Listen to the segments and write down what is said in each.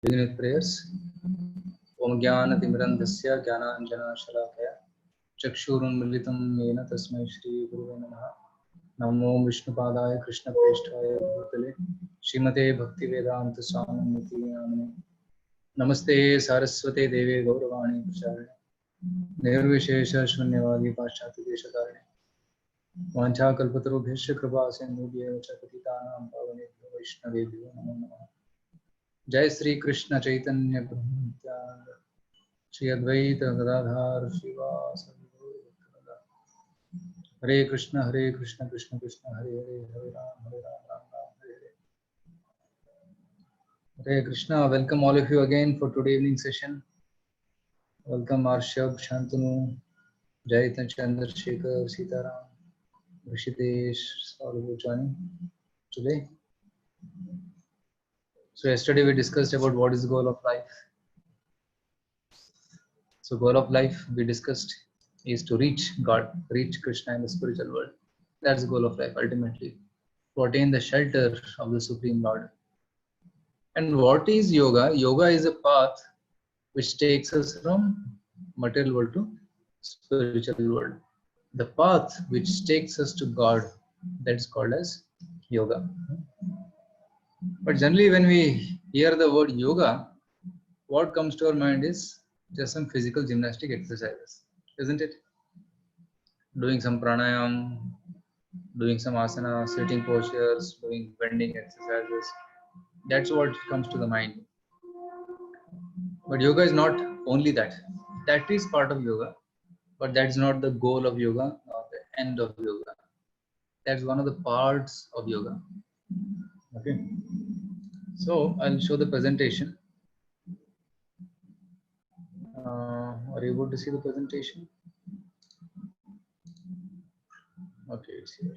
Begin with prayers. Om Jnana-timirandhasya Jnana-anjana-shalakaya Chakshurunmilitam Yena Tasmai Shri Gurave Namaha. Namo Vishnupadaya Krishna Preshthaya Bhutale Srimate Bhaktivedanta Swamiti Namane. Namaste Saraswate Deve Gauravani Pracharine Nirvishesha Shunyavadi Paschati Deshakarine Vancha Kalpatarubhyasya Kripa Sindhubhya Chapatitanam Pavanebhyo Vaishnavebhyo Namo Namaha. Jai Sri Krishna Chaitanya Prabhu Nityananda Shri Advaita Gadadhar Shivasadi Hare Krishna Krishna Krishna Hare Hare Hare Ram Ram Ram Hare Hare. Hare Krishna. Welcome all of you again for today evening session. Welcome Arshab, Shantanu, Jaitan Chandrasekhar, Sitaram, Rishitesh, all of you joining today. So yesterday we discussed about what is the goal of life. So goal of life we discussed is to reach God, reach Krishna in the spiritual world. That's the goal of life ultimately, to attain the shelter of the Supreme Lord. And what is yoga? Yoga is a path which takes us from material world to spiritual world. The path which takes us to God, that's called as yoga. But generally when we hear the word yoga, what comes to our mind is just some physical gymnastic exercises, isn't it? Doing some pranayam, doing some asana, sitting postures, doing bending exercises. That's what comes to the mind. But yoga is not only that. That is part of yoga, but that's not the goal of yoga or the end of yoga. That's one of the parts of yoga. Okay. So I'll show the presentation. Are you able to see the presentation? Okay, it's here.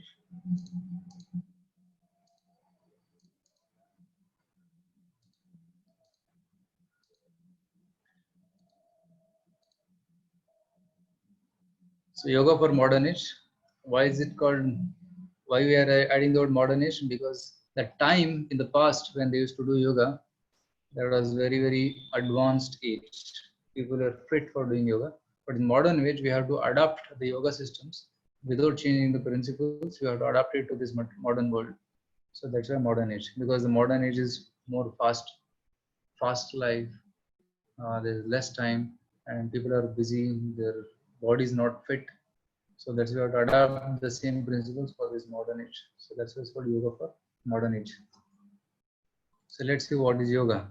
So yoga for modern age. Why is it called? Why we are adding the word modern age? Because the time in the past when they used to do yoga, that was very advanced age. People are fit for doing yoga. But in modern age, we have to adapt the yoga systems without changing the principles. We have to adapt it to this modern world. So that's why modern age, because the modern age is more fast life. There's less time, and people are busy. Their body is not fit. So that's why we have to adapt the same principles for this modern age. So that's why it's called yoga for modern age. So let's see what is yoga.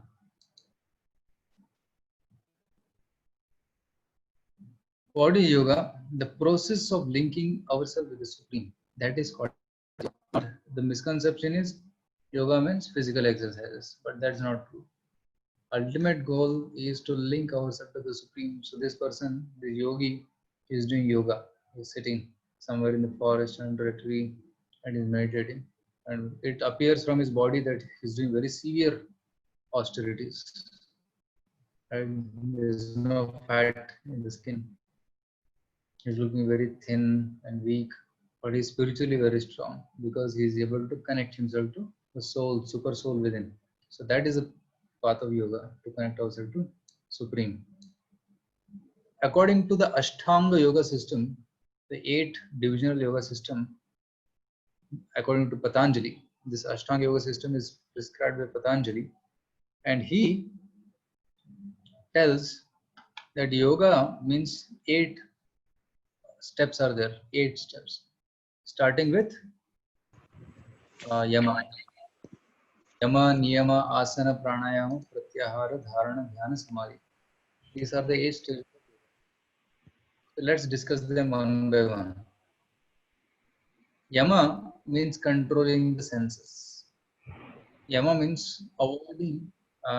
What is yoga? The process of linking ourselves with the Supreme. That is called yoga. The misconception is yoga means physical exercises, but that's not true. Ultimate goal is to link ourselves to the Supreme. So this person, the yogi, is doing yoga. He's sitting somewhere in the forest under a tree and is meditating. And it appears from his body that he's doing very severe austerities. And there's no fat in the skin. He's looking very thin and weak, but he's spiritually very strong because he's able to connect himself to the soul, super soul within. So that is a path of yoga, to connect ourselves to Supreme. According to the Ashtanga yoga system, the 8 divisional yoga system, according to Patanjali, this Ashtanga yoga system is prescribed by Patanjali, and he tells that yoga means 8 steps are there, 8 steps, starting with Yama. Yama, Niyama, Asana, Pranayama, Pratyahara, Dharana, Dhyana, Samadhi. These are the 8 stages. So let's discuss them one by one. Yama means controlling the senses. Yama means avoiding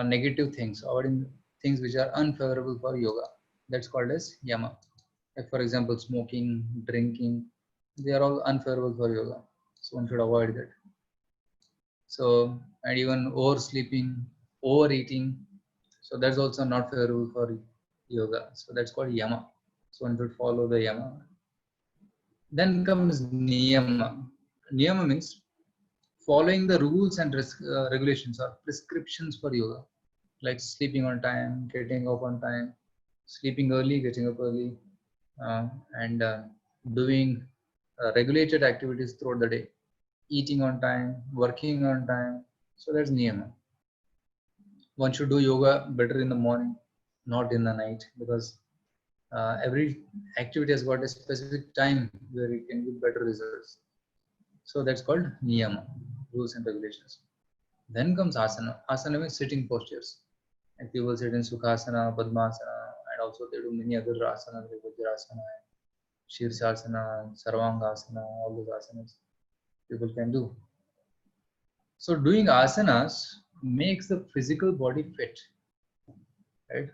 negative things, avoiding things which are unfavorable for yoga. That's called as Yama. Like for example, smoking, drinking, they are all unfavorable for yoga. So one should avoid that. So, and even oversleeping, overeating, so that's also not favorable for yoga. So that's called Yama. So one should follow the Yama. Then comes Niyama. Niyama means following the rules and regulations or prescriptions for yoga. like sleeping on time, getting up on time, sleeping early, getting up early, and doing regulated activities throughout the day, eating on time, working on time. So that's niyama. One should do yoga better in the morning, not in the night, because every activity has got a specific time where it can give better results. So that's called niyama, rules and regulations. Then comes asana. Asana means sitting postures. Like people sit in Sukhasana, Padmasana, and also they do many other asanas like Vajrasana, Shirsasana, Sarvangasana, all those asanas people can do. So doing asanas makes the physical body fit, right?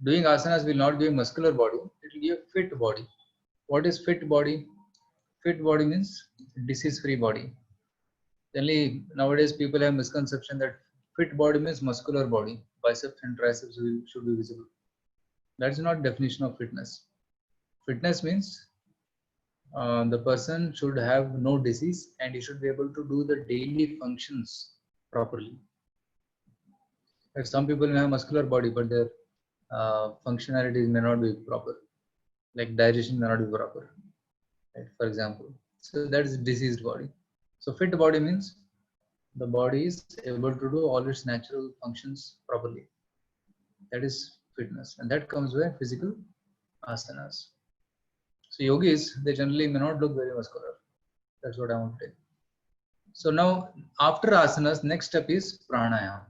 Doing asanas will not give a muscular body, it will give a fit body. What is fit body? Fit body means disease-free body. Generally, nowadays people have misconception that fit body means muscular body, biceps and triceps should be visible. That's not definition of fitness. Fitness means the person should have no disease and he should be able to do the daily functions properly. Like some people may have muscular body, but their functionalities may not be proper. Like digestion may not be proper, right? For example. So that is diseased body. So fit body means the body is able to do all its natural functions properly. That is fitness, and that comes with physical asanas. So yogis, they generally may not look very muscular. That's what I want to tell. So now after asanas, next step is pranayama.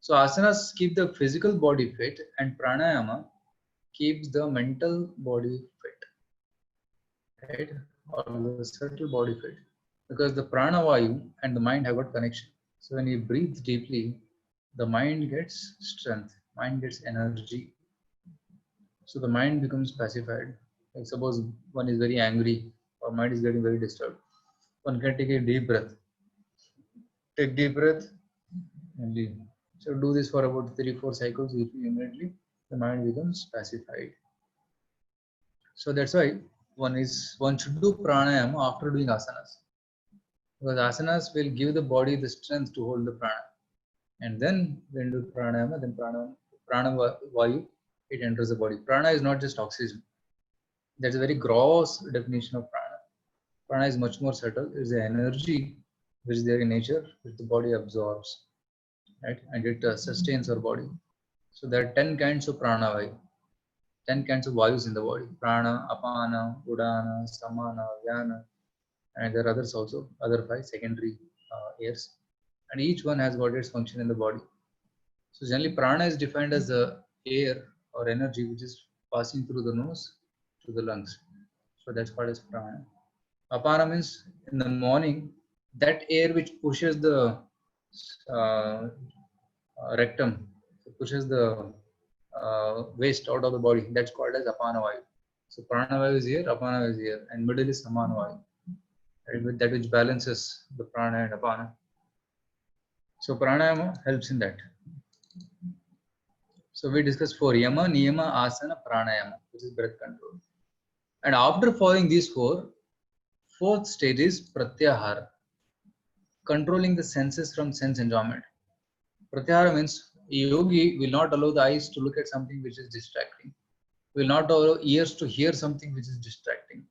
So asanas keep the physical body fit and pranayama keeps the mental body fit, right? Or the subtle body fit. Because the prana vayu and the mind have got connection. So when you breathe deeply, the mind gets strength, mind gets energy. So the mind becomes pacified. Like suppose one is very angry or mind is getting very disturbed. One can take a deep breath. Take deep breath and leave. So do this for about 3-4 cycles. Immediately the mind becomes pacified. So that's why one should do pranayama after doing asanas. Because asanas will give the body the strength to hold the prana. And then when you do pranayama, then prana vayu, it enters the body. Prana is not just oxygen. That's a very gross definition of prana. Prana is much more subtle. It is the energy which is there in nature, which the body absorbs, right? And it sustains our body. So there are 10 kinds of prana vayu, 10 kinds of vayus in the body. Prana, apana, udana, samana, vyana, and there are others also, other 5 secondary airs. And each one has got its function in the body. So generally prana is defined as the air or energy which is passing through the nose to the lungs. So that's called as prana. Apana means in the morning, that air which pushes the rectum, pushes the waste out of the body, that's called as apana vayu. So prana vayu is here, apana vayu is here, and middle is samana vayu, right? That which balances the prana and apana. So pranayama helps in that. So we discussed 4: yama, niyama, asana, pranayama, which is breath control. And after following these 4, fourth stage is pratyahara, controlling the senses from sense enjoyment. Pratyahara means a yogi will not allow the eyes to look at something which is distracting, will not allow ears to hear something which is distracting.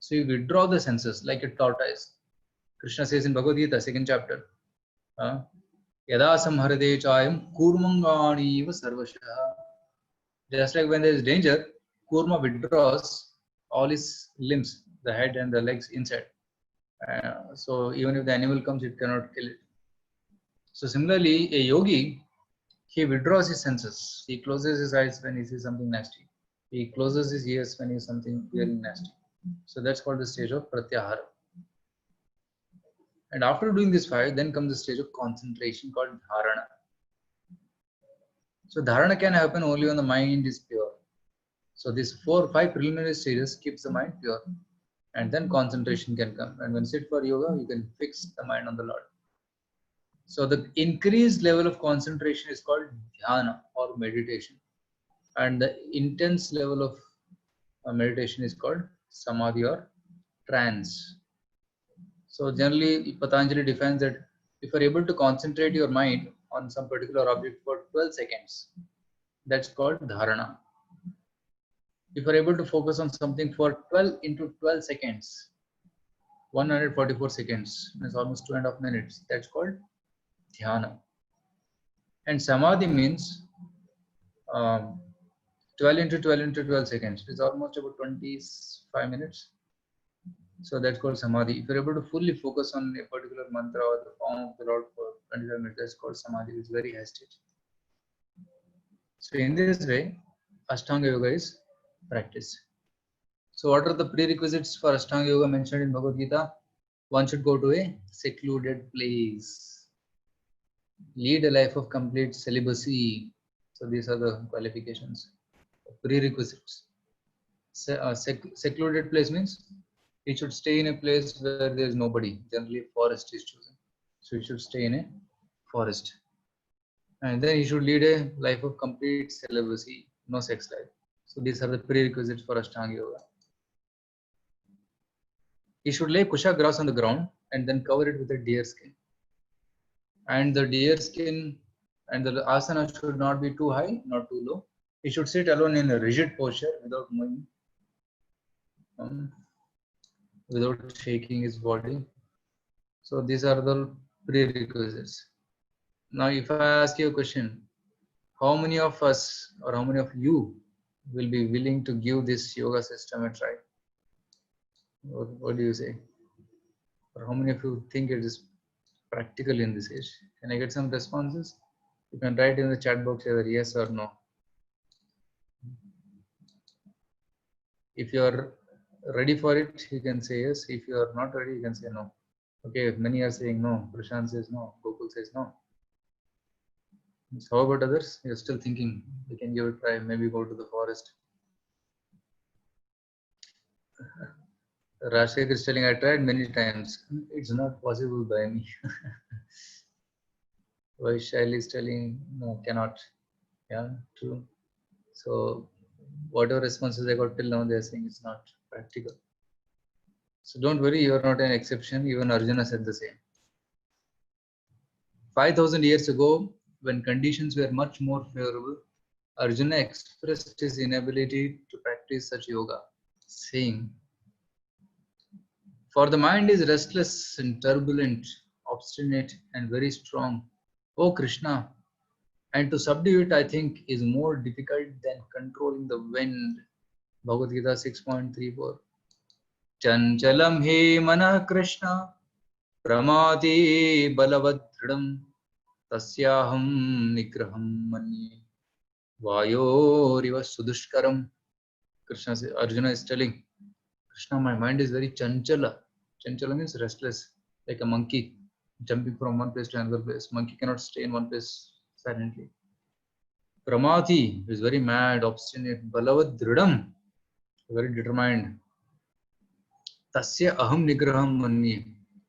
So you withdraw the senses like a tortoise. Krishna says in Bhagavad Gita, 2nd chapter, Yada samharade chayam kurmangani eva sarvashaha. Just like when there is danger, Kurma withdraws all his limbs, the head and the legs inside. So even if the animal comes, it cannot kill it. So similarly, a yogi, he withdraws his senses. He closes his eyes when he sees something nasty. He closes his ears when he sees something really nasty. So that's called the stage of pratyahara. And after doing this 5, then comes the stage of concentration called dharana. So dharana can happen only when the mind is pure. So these 4 or 5 preliminary stages keeps the mind pure, and then concentration can come. And when you sit for yoga, you can fix the mind on the Lord. So the increased level of concentration is called dhyana or meditation, and the intense level of meditation is called samadhi or trance. So generally, Patanjali defines that if you are able to concentrate your mind on some particular object for 12 seconds. That's called dharana. If you are able to focus on something for 12 into 12 seconds, 144 seconds, that's almost 2.5 minutes. That's called dhyana. And samadhi means 12 into 12 into 12 seconds. It's almost about 25 minutes. So that's called samadhi. If you're able to fully focus on a particular mantra or the form of the Lord for 25 minutes, that's called samadhi. It's very high stage. So in this way, Ashtanga Yoga is practiced. So what are the prerequisites for Ashtanga Yoga mentioned in Bhagavad Gita? One should go to a secluded place. Lead a life of complete celibacy. So these are the qualifications, prerequisites. Secluded place means he should stay in a place where there is nobody. Generally, forest is chosen. So he should stay in a forest. And then he should lead a life of complete celibacy, no sex life. So these are the prerequisites for Ashtanga Yoga. He should lay kusha grass on the ground and then cover it with a deer skin. And the deer skin and the asana should not be too high, not too low. He should sit alone in a rigid posture without moving, without shaking his body. So these are the prerequisites. Now, if I ask you a question, how many of us or how many of you will be willing to give this yoga system a try? What do you say? Or how many of you think it is practical in this age? Can I get some responses? You can write in the chat box either yes or no. If you are ready for it, you can say yes. If you are not ready, you can say no. Okay, if many are saying no, Prashant says no, Gokul says no. So how about others? You're still thinking we can give it a try, maybe go to the forest. Rashik is telling I tried many times. It's not possible by me. Vaishali is telling no, cannot. Yeah, true. So whatever responses I got till now, they are saying it's not practical. So don't worry, you are not an exception. Even Arjuna said the same. 5,000 years ago, when conditions were much more favorable, Arjuna expressed his inability to practice such yoga, saying, "For the mind is restless and turbulent, obstinate and very strong, O Krishna, and to subdue it, I think, is more difficult than controlling the wind." Bhagavad Gita 6.34. Chanchalam he mana Krishna pramati balavadridam tasyaham nigraham manye vayoriva sudushkaram. Krishna says, Arjuna is telling, Krishna, my mind is very chanchala. Chanchala means restless, like a monkey jumping from one place to another place. Monkey cannot stay in one place silently. Pramati is very mad, obstinate. Balavad dridam, very determined. Tasya aham nigraham manye.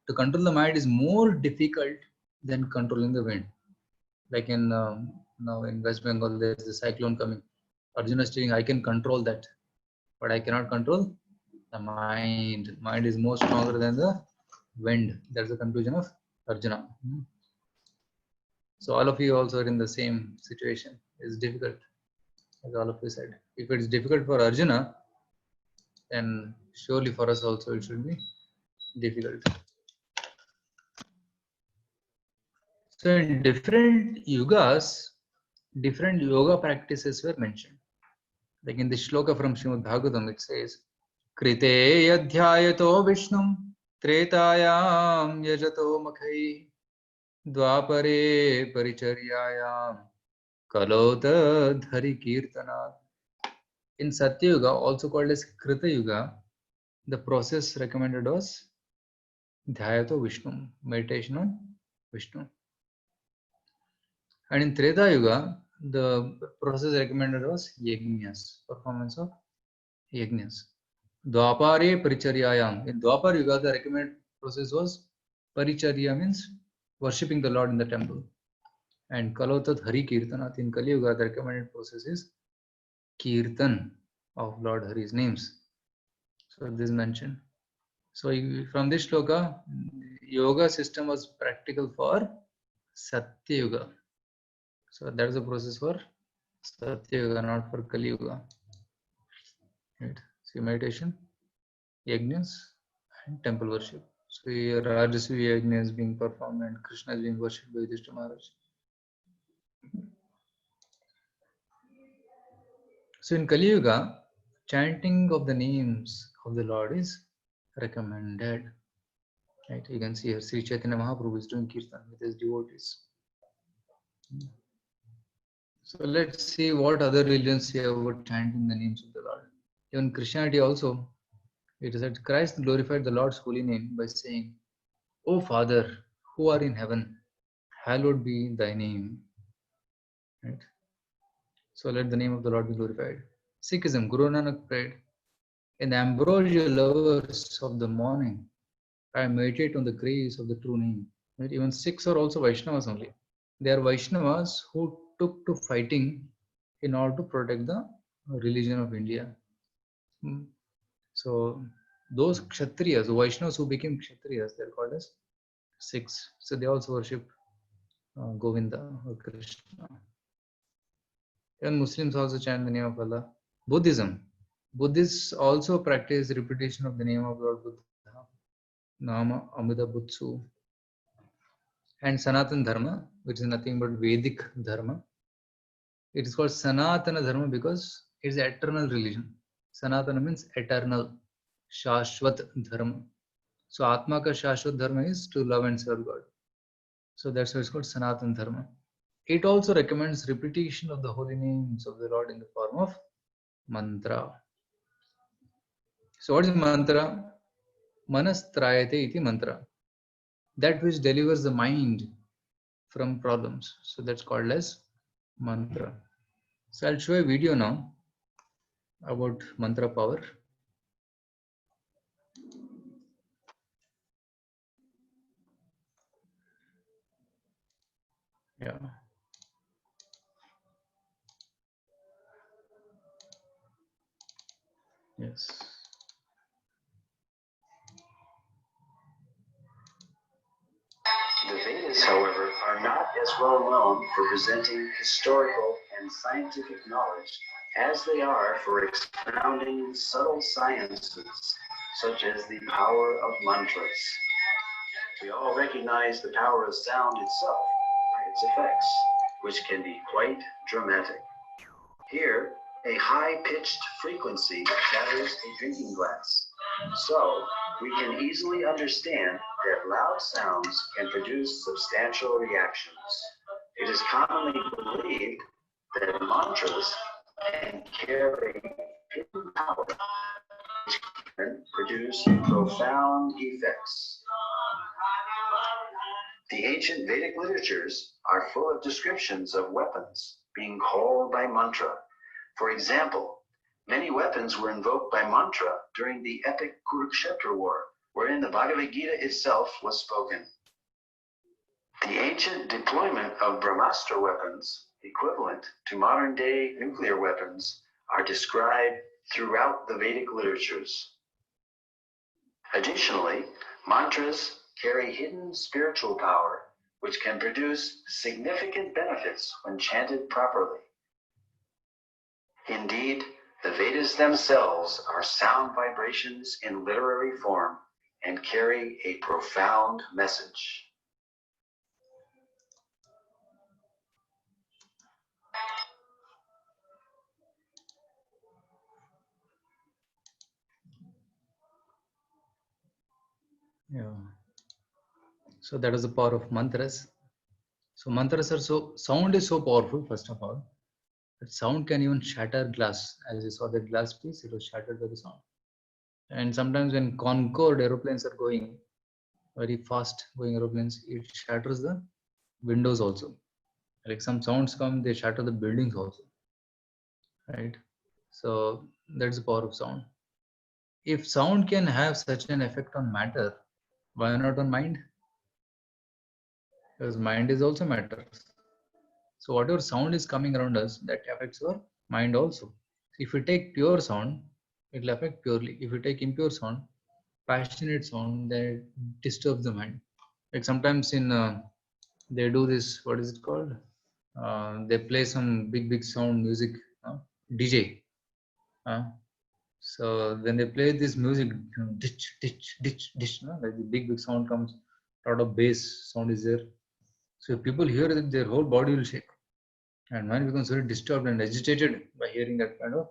To control the mind is more difficult than controlling the wind. Like in now in West Bengal, there is a cyclone coming. Arjuna is saying, I can control that, but I cannot control the mind. Mind is more stronger than the wind. That's the conclusion of Arjuna. So all of you also are in the same situation. It's difficult, as all of you said. If it's difficult for Arjuna, then surely for us also it should be difficult. So in different yugas, different yoga practices were mentioned. Like in the shloka from Srimad Bhagavatam, it says, Krite yadhyayato vishnum tretayam yajato makhai dvapare paricharyayam kalota dhari kirtanat. In Satya Yuga, also called as Krita Yuga, the process recommended was Dhyayato Vishnu, meditation on Vishnu. And in Treta Yuga, the process recommended was Yajnas, performance of Yajnas. Dwapare Paricharyayam. In Dwapar Yuga, the recommended process was Paricharya, means worshipping the Lord in the temple. And Kalotat Hari Kirtanat. In Kali Yuga, the recommended process is Kirtan of Lord Hari's names. So this is mentioned. So from this shloka, yoga system was practical for Satya Yuga. So that's the process for Satya Yuga, not for Kali Yuga. Right. So meditation, yajnas, and temple worship. So here Rajasvi yajna is being performed and Krishna is being worshipped by Yudhishthira Maharaj. So in Kali Yuga, chanting of the names of the Lord is recommended. Right? You can see here Sri Chaitanya Mahaprabhu is doing kirtan with his devotees. So let's see what other religions say about chanting the names of the Lord. Even Christianity also, it is that Christ glorified the Lord's holy name by saying, "O Father, who are in heaven, hallowed be thy name." Right? So let the name of the Lord be glorified. Sikhism, Guru Nanak prayed, "In the ambrosial hours of the morning, I meditate on the grace of the true name." Right? Even Sikhs are also Vaishnavas only. They are Vaishnavas who took to fighting in order to protect the religion of India. So those Kshatriyas, Vaishnavas who became Kshatriyas, they're called as Sikhs. So they also worship Govinda or Krishna. Even Muslims also chant the name of Allah. Buddhism. Buddhists also practice repetition of the name of Lord Buddha, Nama Amida Butsu. And Sanatana Dharma, which is nothing but Vedic Dharma. It is called Sanatana Dharma because it is eternal religion. Sanatana means eternal, Shashwat Dharma. So Atma ka Shashwat Dharma is to love and serve God. So that's why it's called Sanatana Dharma. It also recommends repetition of the holy names of the Lord in the form of mantra. So what is mantra? Manastrayate iti mantra. That which delivers the mind from problems. So that's called as mantra. So I'll show a video now about mantra power. Yeah. Yes. The Vedas, however, are not as well known for presenting historical and scientific knowledge as they are for expounding subtle sciences, such as the power of mantras. We all recognize the power of sound itself by its effects, which can be quite dramatic. Here, a high-pitched frequency shatters a drinking glass. So, we can easily understand that loud sounds can produce substantial reactions. It is commonly believed that mantras can carry hidden power, which can produce profound effects. The ancient Vedic literatures are full of descriptions of weapons being called by mantra. For example, many weapons were invoked by mantra during the epic Kurukshetra war, wherein the Bhagavad Gita itself was spoken. The ancient deployment of Brahmastra weapons, equivalent to modern-day nuclear weapons, are described throughout the Vedic literatures. Additionally, mantras carry hidden spiritual power, which can produce significant benefits when chanted properly. Indeed, the Vedas themselves are sound vibrations in literary form and carry a profound message. Yeah. So that is the power of mantras. So mantras are sound is so powerful, first of all, that sound can even shatter glass. As you saw that glass piece, it was shattered by the sound. And sometimes when Concorde aeroplanes are going, very fast going aeroplanes, it shatters the windows also. Like some sounds come, they shatter the buildings also. Right? So that's the power of sound. If sound can have such an effect on matter, why not on mind? Because mind is also matter. So whatever sound is coming around us, that affects our mind also. If you take pure sound, it will affect purely. If you take impure sound, passionate sound, that disturbs the mind. Like sometimes in they do this, what is it called? They play some big sound music, DJ. So when they play this music, ditch, ditch, ditch, ditch, like the big sound comes, a lot of bass sound is there. So if people hear it, their whole body will shake, and mind becomes very disturbed and agitated by hearing that kind of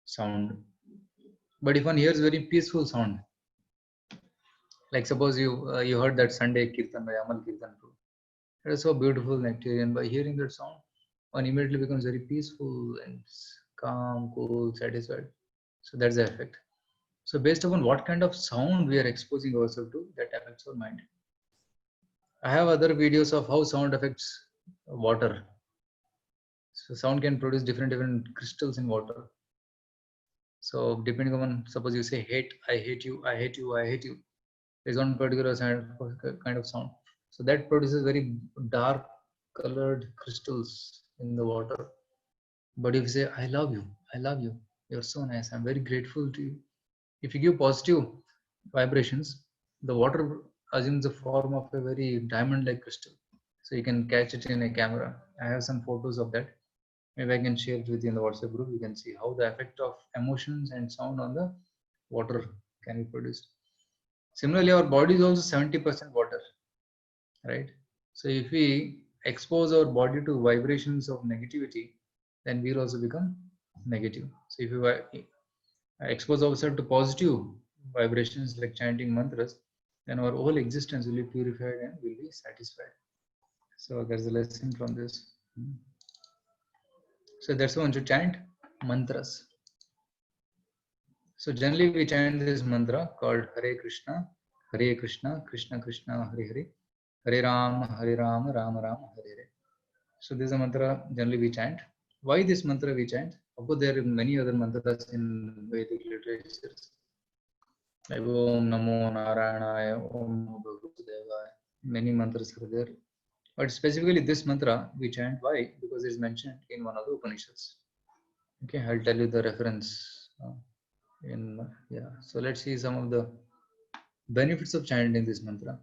sound. But if one hears very peaceful sound, like suppose you heard that Sunday Kirtan by Amal Kirtan, it is so beautiful, nectarian. By hearing that sound, one immediately becomes very peaceful and calm, cool, satisfied. So that's the effect. So based upon what kind of sound we are exposing ourselves to, that affects our mind. I have other videos of how sound affects water. So sound can produce different crystals in water. So depending on, suppose you say hate, I hate you, I hate you, I hate you. There's one particular kind of sound. So that produces very dark colored crystals in the water. But if you say, I love you, you're so nice, I'm very grateful to you. If you give positive vibrations, the water assumes the form of a very diamond-like crystal. So you can catch it in a camera. I have some photos of that. Maybe I can share it with you in the WhatsApp group. You can see how the effect of emotions and sound on the water can be produced. Similarly, our body is also 70% water, right? So if we expose our body to vibrations of negativity, then we'll also become negative. So if we expose ourselves to positive vibrations like chanting mantras, then our whole existence will be purified and will be satisfied. So there's a lesson from this. So that's why we should chant mantras. So generally we chant this mantra called Hare Krishna, Krishna Krishna, Hare Hare, Hare Rama, Rama Rama, Hare Hare. So this is a mantra generally we chant. Why this mantra we chant? Of course, there are many other mantras in Vedic literatures, like Om Namo Narayana, Om Namo Bhagavate. Many mantras are there. But specifically this mantra we chant. Why? Because it's mentioned in one of the Upanishads. Okay, I'll tell you the reference. So let's see some of the benefits of chanting this mantra.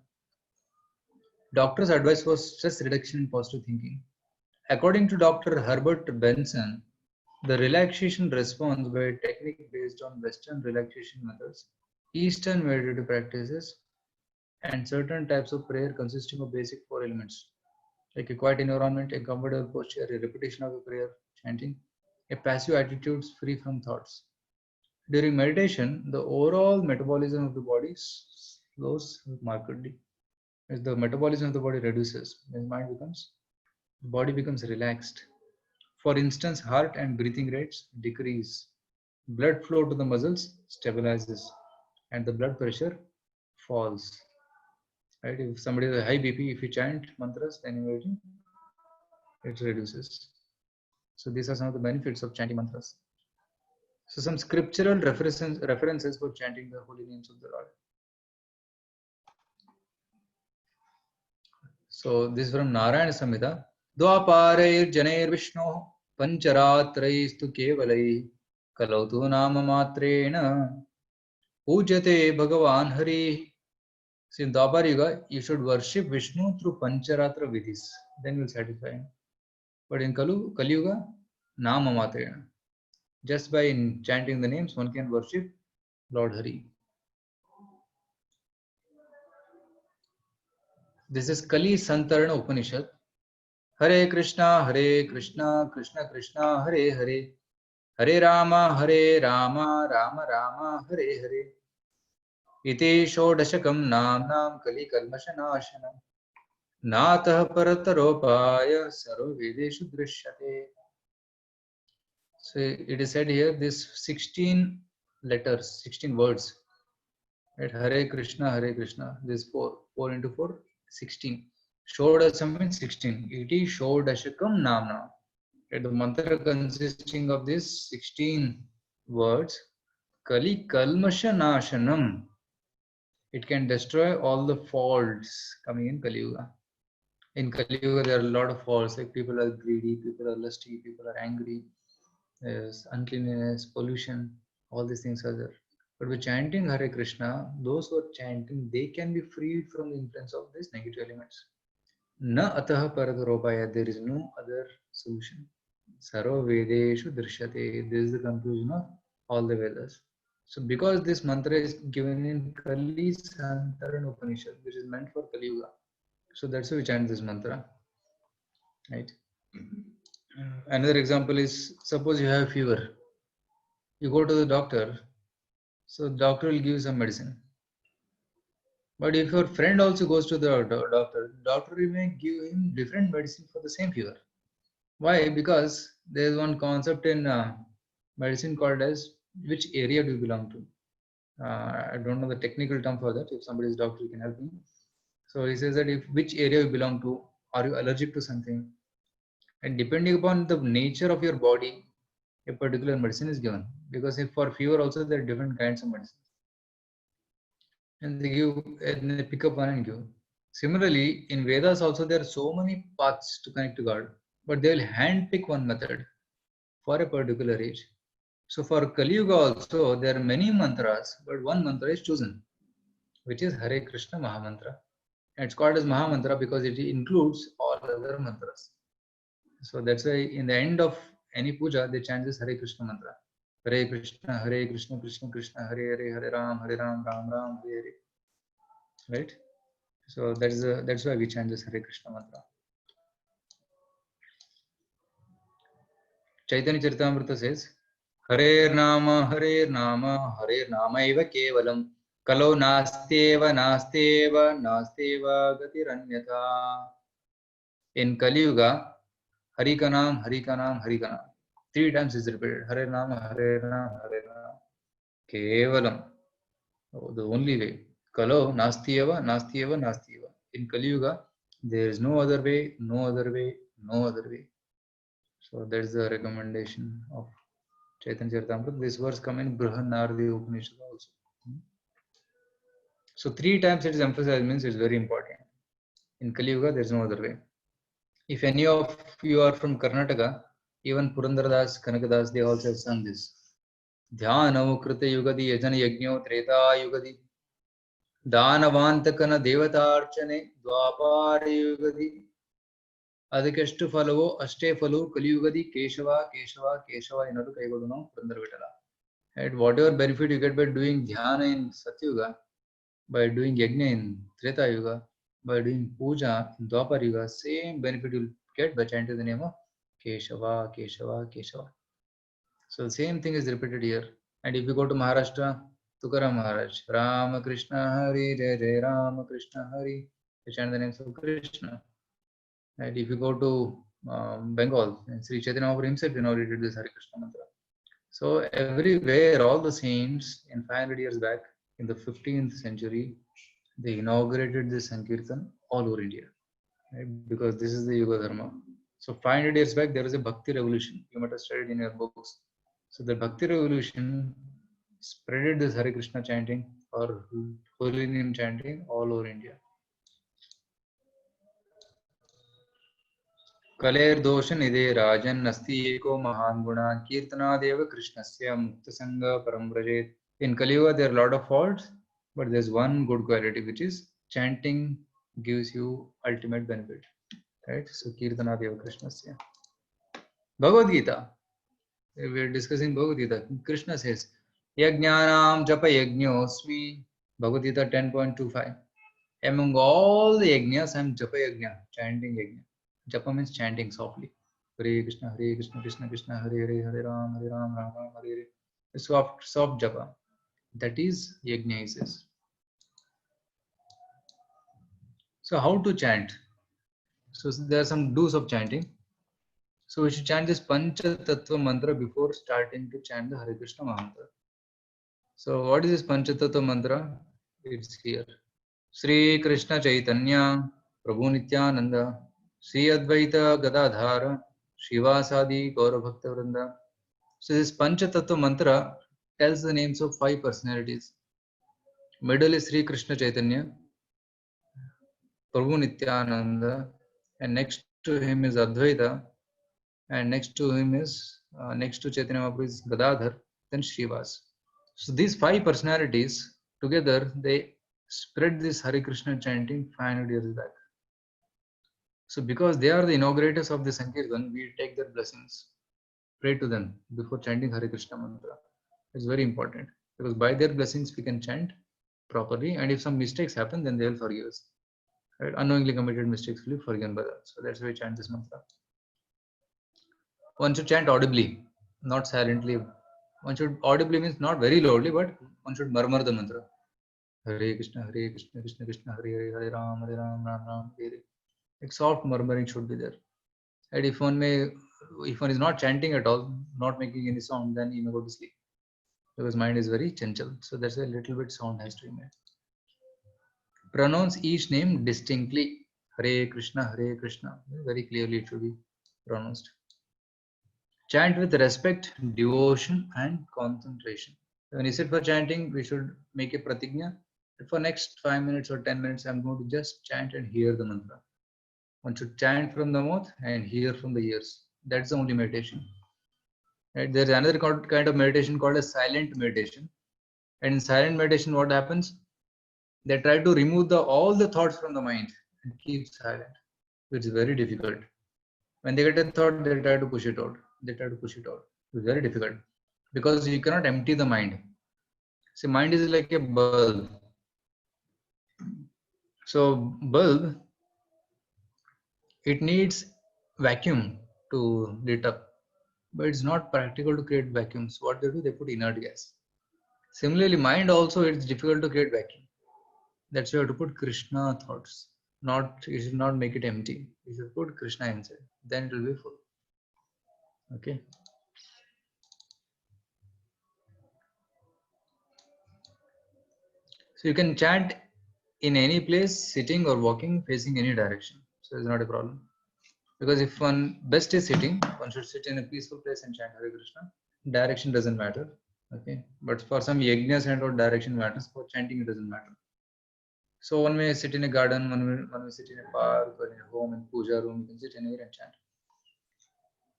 Doctor's advice for stress reduction and positive thinking. According to Dr. Herbert Benson, the relaxation response by a technique based on Western relaxation methods, Eastern meditative practices, and certain types of prayer consisting of basic 4 elements, like a quiet environment, a comfortable posture, a repetition of a prayer, chanting, a passive attitude free from thoughts. During meditation, the overall metabolism of the body slows markedly. As the metabolism of the body reduces, the body becomes relaxed. For instance, heart and breathing rates decrease. Blood flow to the muscles stabilizes, and the blood pressure falls. Right? If somebody has a high BP, if you chant mantras, then immediately it reduces. So these are some of the benefits of chanting mantras. So some scriptural references for chanting the holy names of the Lord. So this is from Narayana Samhita. Dvaparair janair Vishnu pancharatraistu kevalai kalautu nama matrena pujate Bhagavan Hari. So in Dwapar Yuga, you should worship Vishnu through Pancharatra Vidhis. Then you will satisfy him. But in Kali Yuga, Nama Matrena. Just by chanting the names, one can worship Lord Hari. This is Kali Santarana Upanishad. Hare Krishna, Krishna Krishna, Hare Hare. Hare Rama, Rama Rama, Hare Hare. Iti Shodashakam Namnam Kali Kalmashanashanam. Natah Parataropaya Sarva Vedeshu Drishyate. So it is said here, this 16 letters, 16 words. Right? Hare Krishna, this 4 into 4, 16. Shodasham means 16. Iti Shodashakam Namna. Right? The mantra consisting of these 16 words, Kali Kalmasha Nashanam. It can destroy all the faults coming in Kali Yuga. In Kali Yuga, there are a lot of faults, like people are greedy, people are lusty, people are angry, there's uncleanness, pollution, all these things are there. But with chanting Hare Krishna, those who are chanting, they can be freed from the influence of these negative elements. Na atah parataropaya. There is no other solution. Sarva Vedeshu Drishyate. This is the conclusion of all the Vedas. So because this mantra is given in Kali Santaran Upanishad, which is meant for Kali Yuga. So that's why we chant this mantra. Right? Another example is, suppose you have fever. You go to the doctor, so the doctor will give you some medicine. But if your friend also goes to the doctor may give him different medicine for the same fever. Why? Because there is one concept in medicine called as which area do you belong to. I don't know the technical term for that. If somebody is doctor, you can help me. So he says that if which area you belong to, are you allergic to something, and depending upon the nature of your body, a particular medicine is given. Because if for fever also there are different kinds of medicines, and they pick up one and give. Similarly, in Vedas also there are so many paths to connect to God, but they will hand pick one method for a particular age. So for Kali Yuga also there are many mantras, but one mantra is chosen, which is Hare Krishna Mahamantra. And it's called as Mahamantra because it includes all other mantras. So that's why in the end of any puja they chant this Hare Krishna mantra. Hare Krishna, Krishna Krishna, Hare Hare, Hare Ram, Ram Ram, Hare Hare. Right? So that's why we chant this Hare Krishna mantra. Chaitanya Charitamrita says, Hare Nama, Hare Nama, Hare Nama eva kevalam. Kalo nasteva, nasteva, nasteva gatiranyata. In Kali Yuga, Hari ka naam, Hari ka naam, Hari ka naam. 3 times is repeated. Hare Nama, Hare Nama, Hare Nama. Kevalam. Oh, the only way. Kalo nastiyeva, nastiyeva, nastiyeva. In Kali Yuga, there is no other way, no other way, no other way. So that's the recommendation of Chaitanya Charitamrita. This verse come in Brihanaradi Upanishad also. So 3 times it is emphasized, means it's very important. In Kali Yuga, there is no other way. If any of you are from Karnataka, even Purandardas, Kanakadas, they also have sung this. Dhyanam krita yugadi yajana yajño treta yugadi ದಾನವಾಂತಕನ ದೇವತಾರ್ಚನೆ ದ್ವಾಪಾರ ಯುಗದಿ ಅದಕ್ಕೆಷ್ಟು ಫಲವೋ ಅಷ್ಟೇ ಫಲವು ಕಲಿಯುಗದಿ ಕೇಶವ ಕೇಶವ ಕೇಶವ ಎನ್ನೋದು ಕೈಗೊಳ್ಳು ನಾವು Purandara Vittala. And whatever benefit you get by doing dhyana in Satyuga, by doing yajna in Treta Yuga, by doing puja in Dwapar Yuga, same benefit you'll get by chanting the name of Keshava, Keshava, Keshava. So the same thing is repeated here. And if you go to Maharashtra, Tukaram Maharaj, Rama Krishna Hari, Jai Jai Rama Krishna Hari, they chant the names of Krishna. And if you go to Bengal, Sri Chaitanya Mahaprabhu himself inaugurated this Hare Krishna mantra. So everywhere, all the saints in 500 years back, in the 15th century, they inaugurated this Sankirtan all over India, right? Because this is the Yuga Dharma. So 500 years back, there was a Bhakti revolution. You might have studied in your books. So the Bhakti revolution spreaded this Hare Krishna chanting or holy name chanting all over India. Kaler dosha nide rajan nasti eko mahan guna kirtanadeva krishnasya mukta sangha parambrajet. In Kali Yuga, there are a lot of faults, but there's one good quality, which is chanting gives you ultimate benefit. Right? So kirtanadeva krishnasya. Bhagavad Gita. We are discussing Bhagavad Gita. Krishna says, Yajnanam japa yajñosmi. Bhagavad Gita 10.25. Among all the yajnas, I am japa yajna, chanting yajna. Japa means chanting softly. Hare Krishna, Krishna Krishna, Hare Hare, Hare Ram, Ram Ram, Hare Hare. A soft japa. That is yajna, he says. So how to chant? So there are some do's of chanting. So we should chant this Pancha Tattva mantra before starting to chant the Hare Krishna mantra. So what is this Pancha Tattva mantra? It's here. Sri Krishna Chaitanya Prabhu Nityananda Sri Advaita Gadadhara Shivasadi Gaura Bhakta Vrinda. So this Pancha Tattva mantra tells the names of 5 personalities. Middle is Sri Krishna Chaitanya, Prabhu Nityananda, and next to him is Advaita, and next to him is next to Chaitanya Mahaprabhu is Gadadhar, then Srivas. So these 5 personalities together, they spread this Hare Krishna chanting 500 years back. So because they are the inaugurators of the Sankirtan, we take their blessings, pray to them before chanting Hare Krishna mantra. It's very important because by their blessings we can chant properly, and if some mistakes happen, then they will forgive us. Right? Unknowingly committed mistakes will be forgiven by that. So that's why we chant this mantra. One should chant audibly, not silently. One should audibly means not very loudly, but one should murmur the mantra. Hare Krishna, Krishna Krishna, Hare Hare, Hare Ram, Ram Ram, Hare Hare. Like soft murmuring should be there. And if one is not chanting at all, not making any sound, then he may go to sleep because mind is very chanchal. So that's why a little bit sound has to be made. Pronounce each name distinctly. Hare Krishna, very clearly it should be pronounced. Chant with respect, devotion, and concentration. When you sit for chanting, we should make a pratigna. For next 5 minutes or 10 minutes, I'm going to just chant and hear the mantra. One should chant from the mouth and hear from the ears. That's the only meditation. Right? There's another kind of meditation called a silent meditation. And in silent meditation, what happens? They try to remove all the thoughts from the mind and keep silent, which is very difficult. When they get a thought, they try to push it out. It's very difficult because you cannot empty the mind. See, mind is like a bulb. So bulb, it needs vacuum to lit up, but it's not practical to create vacuums. What they do, they put inert gas. Similarly, mind also, it's difficult to create vacuum. That's why you have to put Krishna thoughts. You should not make it empty. You should put Krishna inside. Then it will be full. Okay. So you can chant in any place, sitting or walking, facing any direction. So it's not a problem. Because if one best is sitting, one should sit in a peaceful place and chant Hare Krishna. Direction doesn't matter. Okay. But for some yajnas and or direction matters. For chanting, it doesn't matter. So one may sit in a garden, one may sit in a park or in a home, in puja room, you can sit anywhere and chant.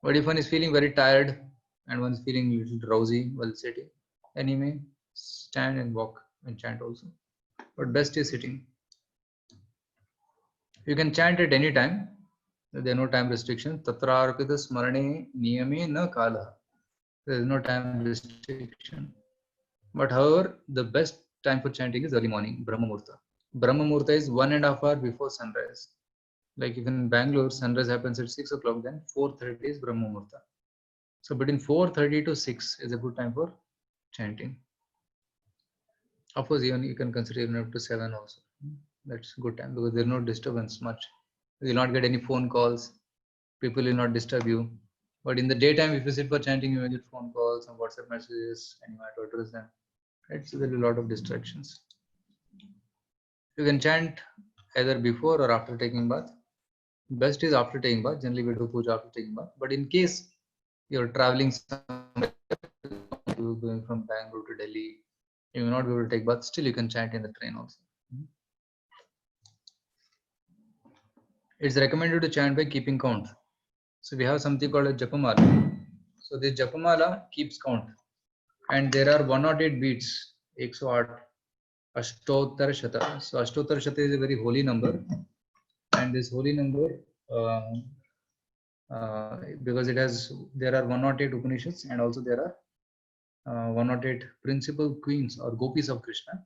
But if one is feeling very tired and one is feeling a little drowsy while sitting, then he may stand and walk and chant also. But best is sitting. You can chant at any time. There are no time restriction. Tatra arpita smarane niyame na kala. There is no time restriction. But however, the best time for chanting is early morning, Brahma Murta. Brahma Murta is 1.5 hours before sunrise. Like if in Bangalore, sunrise happens at 6 o'clock, then 4:30 is Brahma Murta. So between 4:30 to 6 is a good time for chanting. Of course, even you can consider even up to 7 also. That's a good time because there's no disturbance much. You will not get any phone calls. People will not disturb you. But in the daytime, if you sit for chanting, you will get phone calls and WhatsApp messages, and you might address them. Right? So there will be a lot of distractions. You can chant either before or after taking bath. Best is after taking bath. Generally, we do puja after taking bath. But in case you're traveling somewhere, going from Bangalore to Delhi, you may not be able to take bath. Still, you can chant in the train also. It's recommended to chant by keeping count. So we have something called a Japamala. So this Japamala keeps count. And there are 108 beats. 108. Ashtottara Shata. So Ashtottara Shata is a very holy number. And this holy number, because there are 108 Upanishads and also there are 108 principal queens or gopis of Krishna.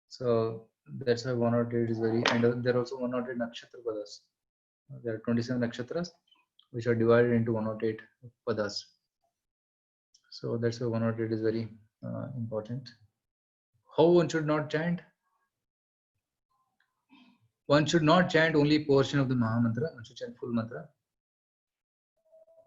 So that's why 108 is very, and there are also 108 nakshatra padas. There are 27 nakshatras which are divided into 108 padas. So that's why 108 is very important. How one should not chant? One should not chant only portion of the Maha Mantra. One should chant full mantra.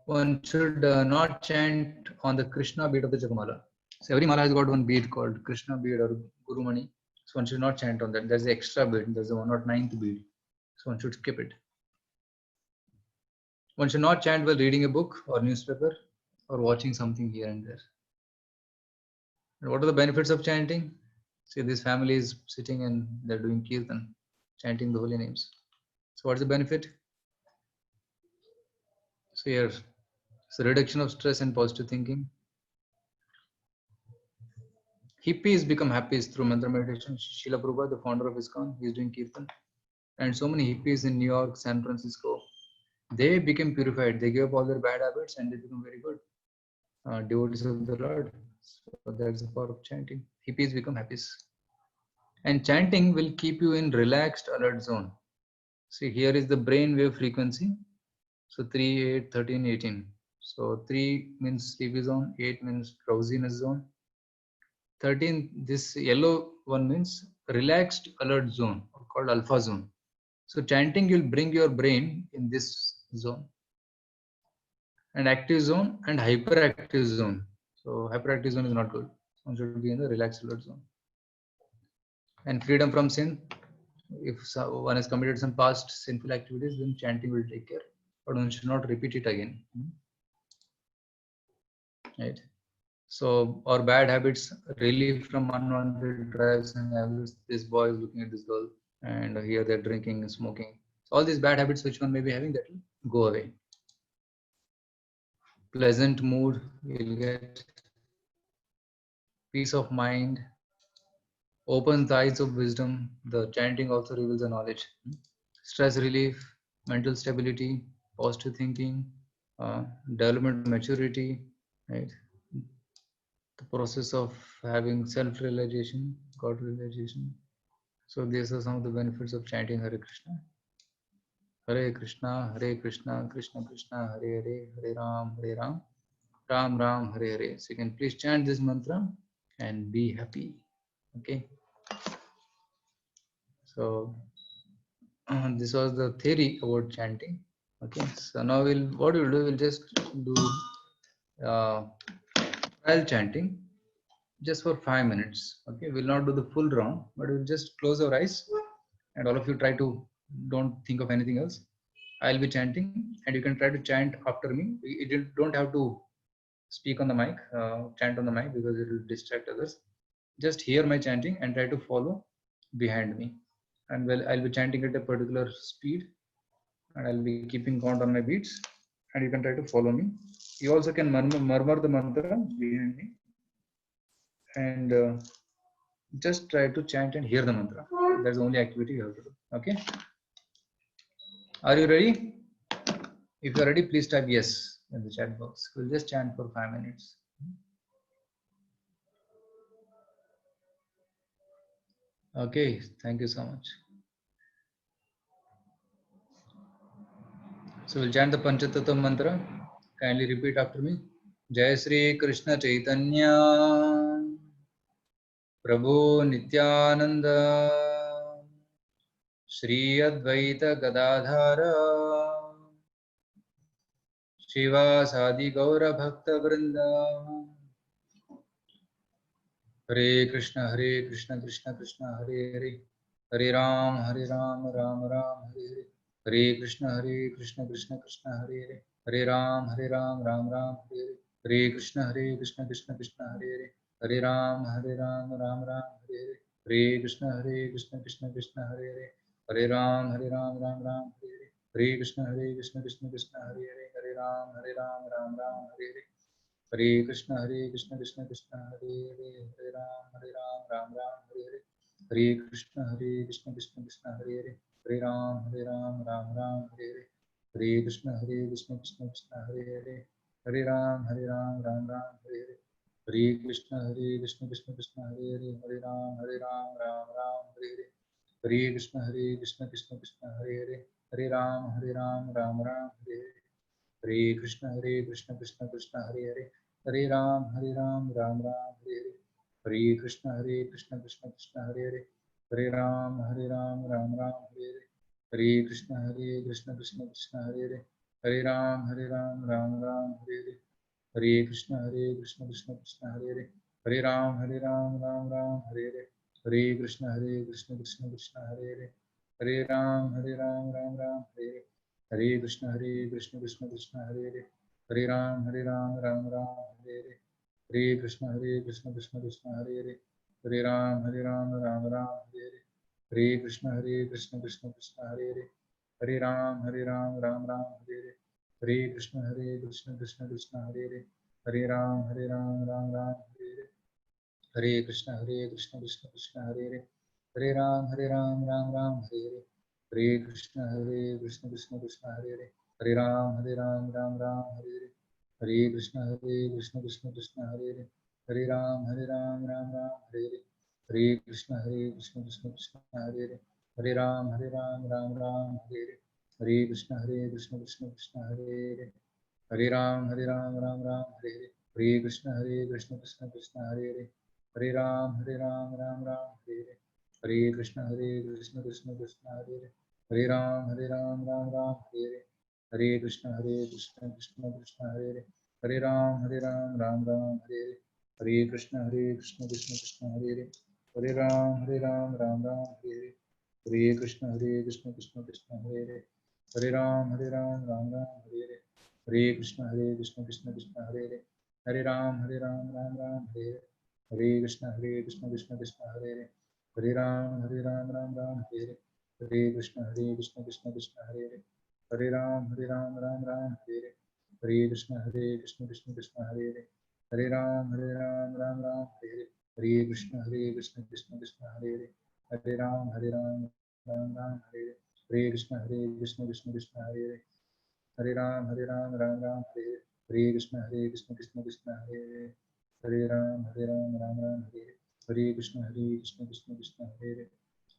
One should not chant on the Krishna bead of the Japamala. So every mala has got one bead called Krishna bead or Guru Mani. So one should not chant on that. There's the extra bead. There's the 109th bead. So one should skip it. One should not chant while reading a book or newspaper or watching something here and there. And what are the benefits of chanting? See, this family is sitting and they're doing kirtan, chanting the holy names. So what's the benefit? So here, it's a reduction of stress and positive thinking. Hippies become happy through mantra meditation. Srila Prabhupada, the founder of ISKCON, he is doing kirtan. And so many hippies in New York, San Francisco, they became purified. They gave up all their bad habits and they become very good devotees of the Lord. So that's the power of chanting. Hippies become happies. And chanting will keep you in relaxed alert zone. See, here is the brain wave frequency. So 3, 8, 13, 18. So 3 means sleepy zone, 8 means drowsiness zone. 13, this yellow one means relaxed alert zone, called alpha zone. So chanting will bring your brain in this zone. And active zone and hyperactive zone. So hyperactive zone is not good. One should be in the relaxed alert zone. And freedom from sin. If one has committed some past sinful activities, then chanting will take care. But one should not repeat it again. Right. So, or bad habits, relief from unwanted drives and habits. This boy is looking at this girl, and here they're drinking and smoking. So all these bad habits which one may be having, that will go away. Pleasant mood, you'll get peace of mind, opens the eyes of wisdom. The chanting also reveals the knowledge. Stress relief, mental stability, positive thinking, development of maturity, right? The process of having self-realization, God realization. So these are some of the benefits of chanting Hare Krishna. Hare Krishna, Krishna Krishna, Hare Hare, Hare Ram, Ram Ram, Hare Hare. So you can please chant this mantra and be happy. Okay. So this was the theory about chanting. Okay. So now what we'll do, we'll just do trial chanting just for 5 minutes. Okay. We'll not do the full round, but we'll just close our eyes and all of you try to don't think of anything else. I'll be chanting and you can try to chant after me. You don't have to speak on the mic, chant on the mic because it will distract others. Just hear my chanting and try to follow behind me. And well, I'll be chanting at a particular speed and I'll be keeping count on my beats and you can try to follow me. You also can murmur the mantra behind me and just try to chant and hear the mantra. That's the only activity you have to do. Okay. Are you ready? If you're ready, please type yes in the chat box. We'll just chant for 5 minutes. Okay, thank you so much. So we'll chant the Panchatattva mantra. Kindly repeat after me. Jai Sri Krishna Chaitanya Prabhu Nityananda Shri Advaita Gadadhara Shiva Sadi Gaura Bhakta Vrinda Hare Krishna Krishna Krishna Hare Hare Hare Ram Ram Ram Hare Hare Krishna Krishna Krishna Hare Hare Hare Ram Ram Ram Hare Hare Krishna Krishna Krishna Hare Hare Hare Ram Ram Ram Hare Hare Krishna Krishna Hare Hare Hare Ram Ram Ram Hare Hare Krishna Krishna Hare Hare Hare Ram Ram Ram Hare Hare Hare Krishna Krishna Hare Hare Hare Ram Ram Hare Hare Hare Krishna Krishna Hare Hare Hare Ram Ram Hare Hare Hare Krishna Krishna Hare Hare Hare Ram Ram Hare Hare Hare Krishna Krishna Hare Hare Hare Ram Ram Hare Hare Hare Krishna Krishna Hare Hare Hare Ram Ram Hare Hare Hare Krishna Krishna Hare Hare Hare Ram Ram Hare Hare Hare Krishna Krishna Hare Hare Hare Ram Ram Hare Hare Hare Krishna Krishna Hare Hare Hare Ram Ram Hare Hare Hare Krishna Krishna Hare Hare Hare Ram Ram Hare Hare Hare Krishna Krishna Hare Hare Hare Ram Ram Hare Hare Hare Krishna Krishna Hare Hare Hare Ram Ram Hare Hare Hare Krishna Krishna Hare Hare Hare Ram Ram Hare Hare Hare Krishna Krishna Hare Hare Hare Ram Ram Hare Hare Hare Krishna Krishna Hare Hare Hare Ram Ram Hare Hare Hare Krishna Krishna Hare Hare Hare Ram Ram Hare Hare Hare Krishna Krishna Hare Hare Hare Ram, Ram Ram, Hare Hare. Hare Krishna, Krishna Krishna, Hare Hare. Hare Ram, Ram Ram, Hare Hare. Hare Krishna, Krishna Krishna, Hare Hare. Hare Ram, Ram Ram, Hare Hare. Hare Krishna, Krishna Krishna, Hare Hare. Hare Ram, Ram Ram, Hare Hare. Hare Krishna, Krishna Krishna, Hare Hare. Hare Ram, Ram Ram, Hare Hare. Hare Krishna, Krishna Krishna, Hare Hare. Hare Ram, Ram Ram, Hare Hare. Hare Krishna, Krishna Krishna, Hare Hare. Hare Ram, Ram Ram, Hare Hare. Hare Krishna, Krishna Krishna, Hare Hare. Hare Ram, Ram Ram, Hare Hare. Hare Krishna, Krishna Krishna, Hare Hare. Hare Ram, Ram Ram, Hare Hare. Hare Krishna, Krishna Krishna, Hare Hare. Hare Ram, Ram Ram, Hare Hare. Hare Krishna, Krishna Krishna, Hare Hare. Hare Ram, Ram Ram, Hare Hare. Hare Krishna, Krishna Krishna, Hare Hare. Hare Ram, Ram Ram, Hare Hare. Hare Krishna, Krishna Krishna, Hare Hare. Hare Ram, Ram Ram, Hare Hare. Hare Krishna, Krishna Krishna, Hare Hare. Hare Ram, Ram Ram, Hare Hare. Hare Krishna, Krishna Krishna, Hare Hare. Hare Ram, Ram Ram, Hare Hare. Hare Krishna, Krishna Hare Hare. Hare Ram, Ram Ram, Hare Hare. Hare Krishna, Krishna Hare Hare.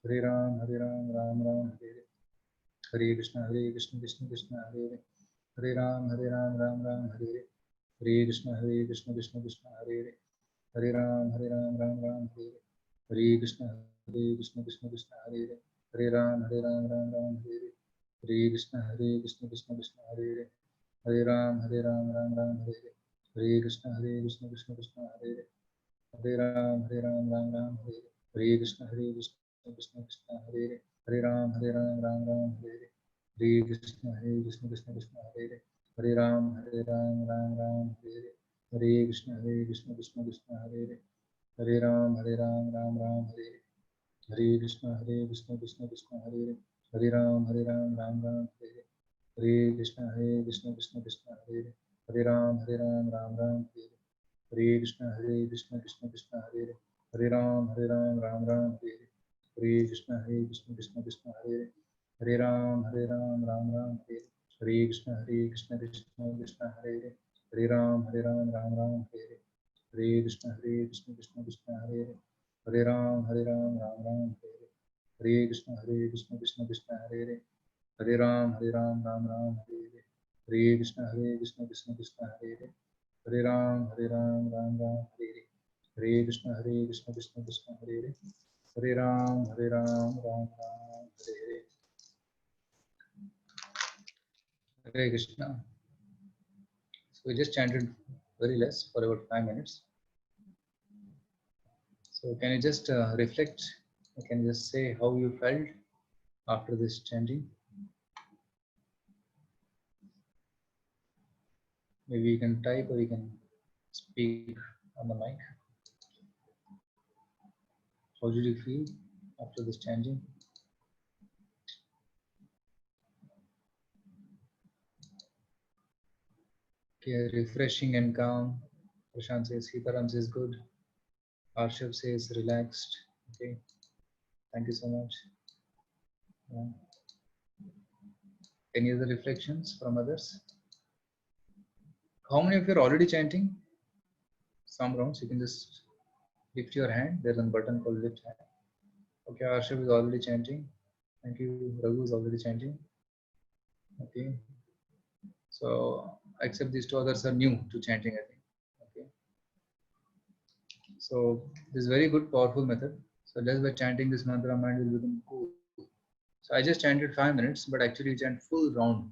Hare Ram, Ram Ram, Hare Hare. Hare Krishna, Krishna Hare Hare. Hare Ram, Ram Ram, Hare Hare. Hare Krishna, Krishna Krishna, Hare Hare. Hare Ram, Ram Ram, Hare Hare. Hare Krishna, Krishna Krishna, Hare Hare. Hare Ram, Ram Ram, Hare Hare. Hare Krishna, Krishna Krishna, Hare Hare. Hare Ram, Ram Ram, Hare Hare. Hare Krishna, Krishna Krishna, Hare Hare. Hare Ram, Ram Ram, Hare Hare. Hare Krishna, Krishna Krishna, Hare Hare. Hare Ram, Ram Ram, Hare Hare. Hare Krishna, Krishna Hare Hare. Hare Ram, Ram Ram, Hare Hare. Hare Krishna, Krishna Hare Hare. Hare Ram, Ram Ram, Hare Hare. Hare Krishna, Krishna Hare Hare. Hare Ram, Ram Ram, Hare Hare. Hare Krishna, Krishna Hare Hare. Hare Ram, Ram Ram, Hare Hare. Hare Krishna, Krishna Hare Hare. Hare Ram, Ram Ram, Hare Hare. Hare Krishna, Krishna Hare Hare. Hare Ram, Ram Ram, Hare Hare. Hare Krishna, Krishna Hare Hare. Hare Ram, Ram Ram, Hare Hare. Hare Krishna, Krishna Hare Hare. Hare Ram, Ram Ram, Hare Hare. Hare Krishna, Krishna Hare Hare. Hare Ram, Ram Ram, Hare Hare. Hare Krishna, Krishna Hare Hare. Hare Ram, Ram Ram, Hare Hare. Hare Krishna, Krishna Hare Hare. Hare Ram, Ram Ram, Hare Hare. Hare Krishna. So we just chanted very less for about 5 minutes. So can you just reflect? Can you just say how you felt after this chanting? Maybe you can type or you can speak on the mic. How did you feel after this chanting? Okay, refreshing and calm. Prashant says, Sitaram says good. Arshav says relaxed. Okay, thank you so much. Any other reflections from others? How many of you are already chanting? Some rounds, you can just lift your hand. There's a button called lift hand. Okay, Arshav is already chanting. Thank you. Raghu is already chanting. Okay. So, except these two others are new to chanting, I think. Okay. So, this is very good, powerful method. So, just by chanting this mantra, mind will become cool. So, I just chanted 5 minutes, but actually chant full round.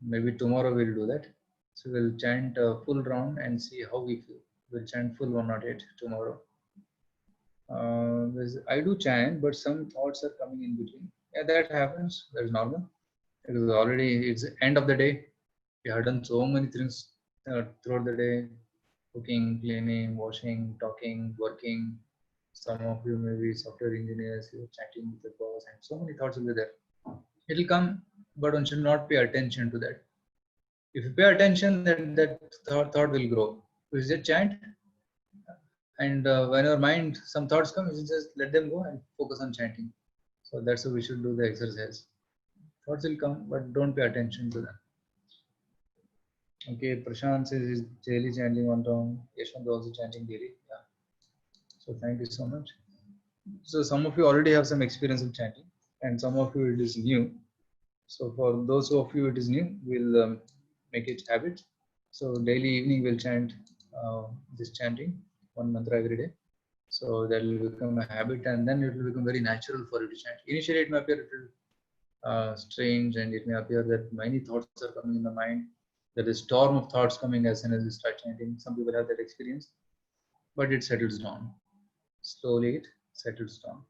Maybe tomorrow we'll do that. So, we'll chant a full round and see how we feel. We'll chant full 108 tomorrow. I do chant, but some thoughts are coming in between. Yeah, that happens. That is normal. It is already, it's the end of the day. We have done so many things throughout the day: cooking, cleaning, washing, talking, working. Some of you may be software engineers, you're chatting with the boss, and so many thoughts will be there. It will come, but one should not pay attention to that. If you pay attention, then that thought will grow. You just chant, and when your mind, some thoughts come, you just let them go and focus on chanting. So that's how we should do the exercise. Thoughts will come, but don't pay attention to them. Okay, Prashant says he's daily chanting one round. Yashwant also chanting daily. Yeah. So thank you so much. So some of you already have some experience in chanting, and some of you it is new. So for those of you it is new, we'll make it habit. So daily evening we'll chant this chanting one mantra every day. So that will become a habit, and then it will become very natural for you to chant. Initially, it may appear a little strange, and it may appear that many thoughts are coming in the mind. There is storm of thoughts coming as soon as you start chanting. Some people have that experience, but it settles down. Slowly, it settles down.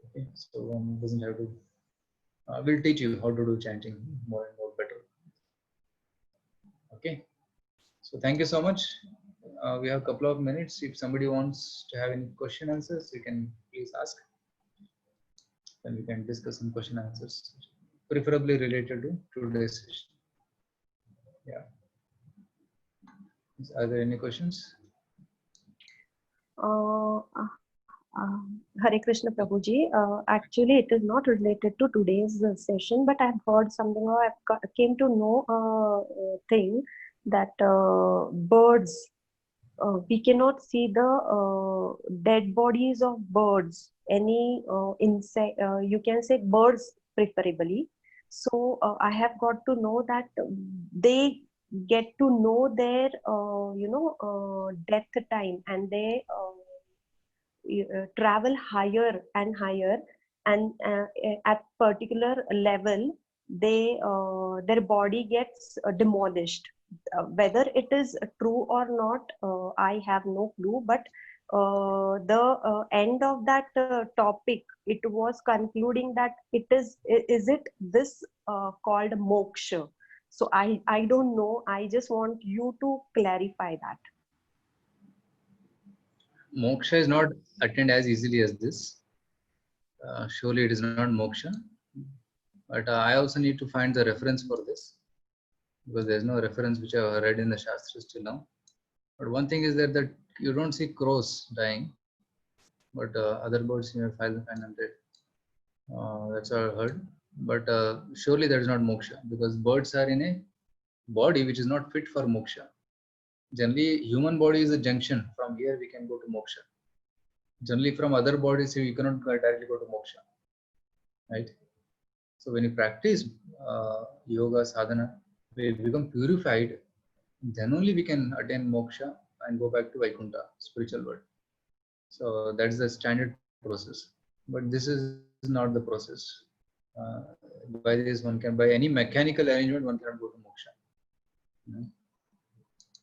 Okay, so one doesn't have to. We'll teach you how to do chanting more and more better. Okay, so thank you so much. We have a couple of minutes. If somebody wants to have any question answers, you can please ask. Then we can discuss some question answers, preferably related to today's session. Yeah. Are there any questions? Hare Krishna Prabhuji. Actually, it is not related to today's session, but I've heard something, or came to know a thing that birds, we cannot see the dead bodies of birds, any insect, you can say birds preferably. So I have got to know that they get to know their, death time, and they travel higher and higher, and at particular level they their body gets demolished. Whether it is true or not, I have no clue, but the end of that topic, it was concluding that is it this called moksha? So I don't know, I just want you to clarify that. Moksha is not attained as easily as this. Surely it is not moksha. But I also need to find the reference for this, because there is no reference which I have read in the Shastras till now. But one thing is that you don't see crows dying, but other birds you may find them dead. That's what I heard. But surely that is not moksha, because birds are in a body which is not fit for moksha. Generally, human body is a junction. From here we can go to moksha. Generally, from other bodies you cannot directly go to moksha, right? So when you practice yoga sadhana, we become purified. Then only we can attain moksha and go back to Vaikuntha, spiritual world. So that's the standard process. But this is not the process. By this one can, by any mechanical arrangement, one cannot go to moksha.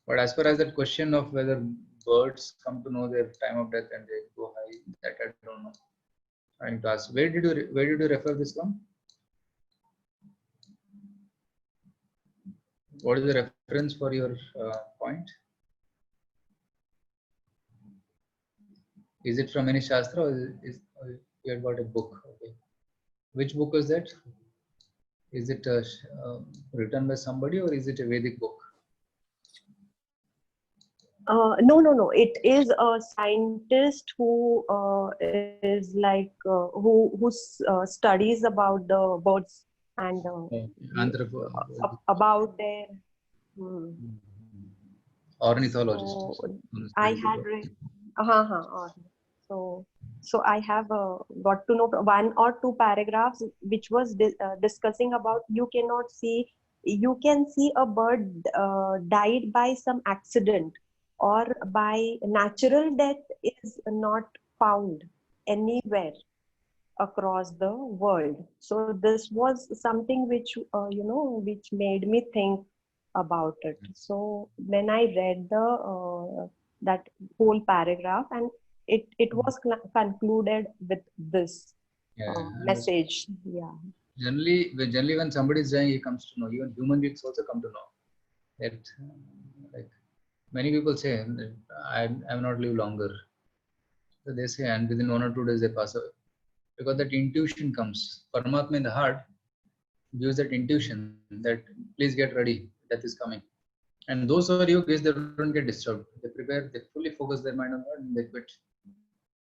But as far as that question of whether birds come to know their time of death and they go high, that I don't know. I need to ask. Where did you refer this from? What is the reference for your point? Is it from any shastra, or or you have got a book? Okay. Which book is that? Is it written by somebody, or is it a Vedic book? No. It is a scientist who is like who studies about the birds and about their. Hmm. Ornithologist. So I had read. So I have got to know one or two paragraphs which was discussing about you can see a bird died by some accident, or by natural death is not found anywhere across the world. So this was something which which made me think about it. So when I read the that whole paragraph, and it was concluded with this message. Yeah. Generally, when somebody is dying, he comes to know. Even human beings also come to know that. Like many people say, I will not live longer. So they say, and within 1 or 2 days they pass away, because that intuition comes. Paramatma in the heart gives that intuition that please get ready, death is coming. And those who are yogis, they don't get disturbed. They prepare, they fully focus their mind on God and they quit.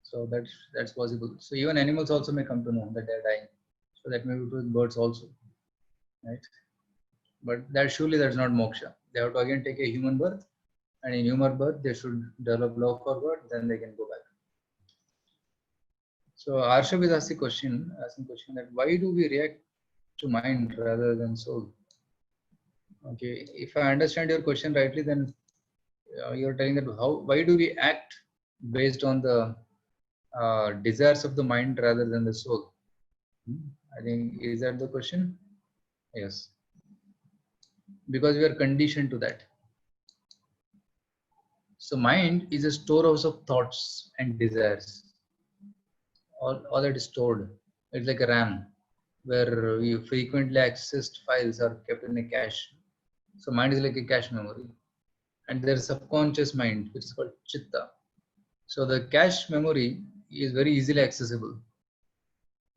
So that's possible. So even animals also may come to know that they're dying. So that may be with birds also, right? But that surely that's not moksha. They have to again take a human birth, and in human birth they should develop love for God, then they can go back. So Arshav is asking question that why do we react to mind rather than soul? Okay, if I understand your question rightly, then you're telling that why do we act based on the desires of the mind rather than the soul? I think, is that the question? Yes, because we are conditioned to that. So mind is a storehouse of thoughts and desires. All that is stored. It's like a RAM where we frequently accessed files are kept in a cache. So mind is like a cache memory. And there's subconscious mind, which is called chitta. So the cache memory is very easily accessible.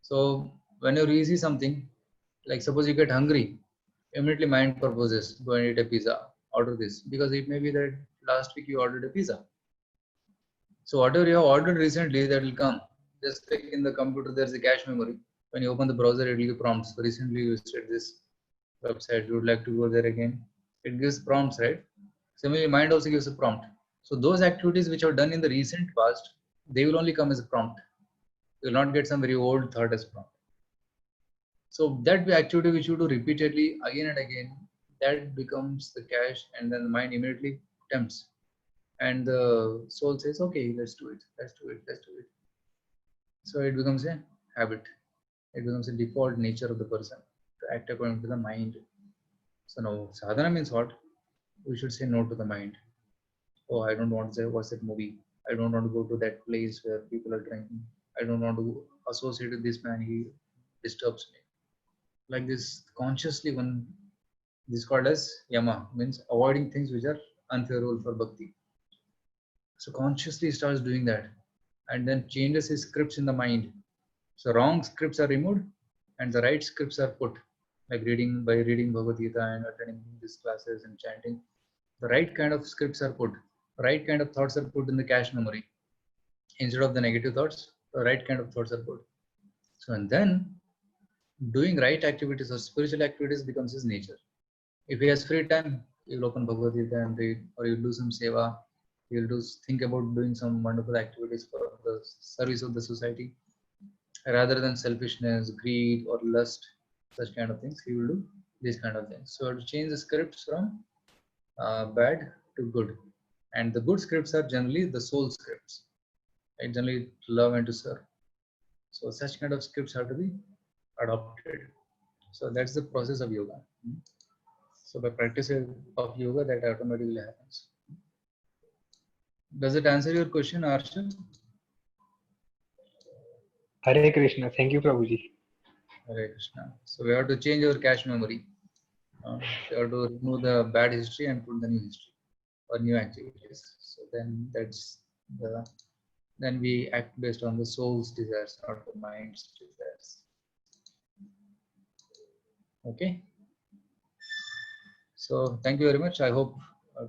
So whenever you see something, like suppose you get hungry, immediately mind proposes, go and eat a pizza, order this, because it may be that last week you ordered a pizza. So whatever you have ordered recently, that will come. Just like in the computer, there's a cache memory. When you open the browser, it will give prompts. So recently you visited this website, you would like to go there again. It gives prompts, right? Similarly, mind also gives a prompt. So those activities which are done in the recent past, they will only come as a prompt. You will not get some very old thought as prompt. So that activity which you do repeatedly again and again, that becomes the cache, and then the mind immediately tempts. And the soul says, okay, let's do it, let's do it, let's do it. So it becomes a habit. It becomes a default nature of the person to act according to the mind. So now sadhana means what? We should say no to the mind. Oh, I don't want to watch that movie. I don't want to go to that place where people are drinking. I don't want to associate with this man. He disturbs me. Like this, consciously, one this is called as yama, means avoiding things which are unfavorable for bhakti. So consciously he starts doing that, and then changes his scripts in the mind. So wrong scripts are removed, and the right scripts are put. Like reading Bhagavad Gita and attending these classes and chanting, the right kind of scripts are put. Right kind of thoughts are put in the cache memory. Instead of the negative thoughts, the right kind of thoughts are put. So and then doing right activities or spiritual activities becomes his nature. If he has free time, he will open Bhagavad Gita and read, or he will do some seva. He will think about doing some wonderful activities for the service of the society, rather than selfishness, greed, or lust, such kind of things. He will do these kind of things. So to change the scripts from bad to good, and the good scripts are generally the soul scripts, right? Generally to love and to serve. So such kind of scripts have to be adopted. So that's the process of yoga. So by practice of yoga, that automatically happens. Does it answer your question, Arshad? Hare Krishna. Thank you, Prabhuji. Hare Krishna. So we have to change our cache memory. We have to remove the bad history and put the new history or new activities. So then we act based on the soul's desires, not the mind's desires. Okay. So thank you very much. I hope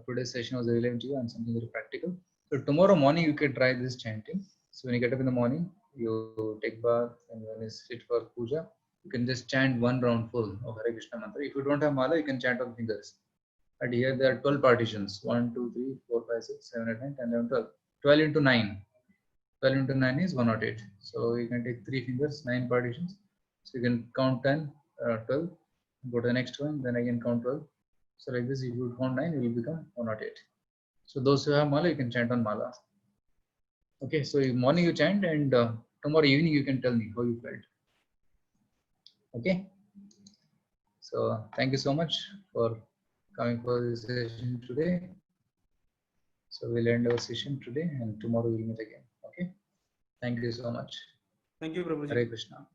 today's session was relevant to you and something very practical. So tomorrow morning you can try this chanting. So when you get up in the morning, you take bath, and when you sit for puja, you can just chant one round full of Hare Krishna mantra. If you don't have mala, you can chant on fingers. And here there are 12 partitions: 1, 2, 3, 4, 5, 6, 7, 8, 9, 10, 11, 12. 12 into 9. 12 into 9 is 108. So you can take 3 fingers, 9 partitions. So you can count 10, 12, go to the next one, then again count 12. So like this, if you count 9, it will become 108. So those who have mala, you can chant on mala. Okay, so in morning you chant, and tomorrow evening you can tell me how you felt. Okay. So thank you so much for coming for this session today. So we'll end our session today, and tomorrow we'll meet again. Okay. Thank you so much. Thank you, Prabhuji. Hare Krishna.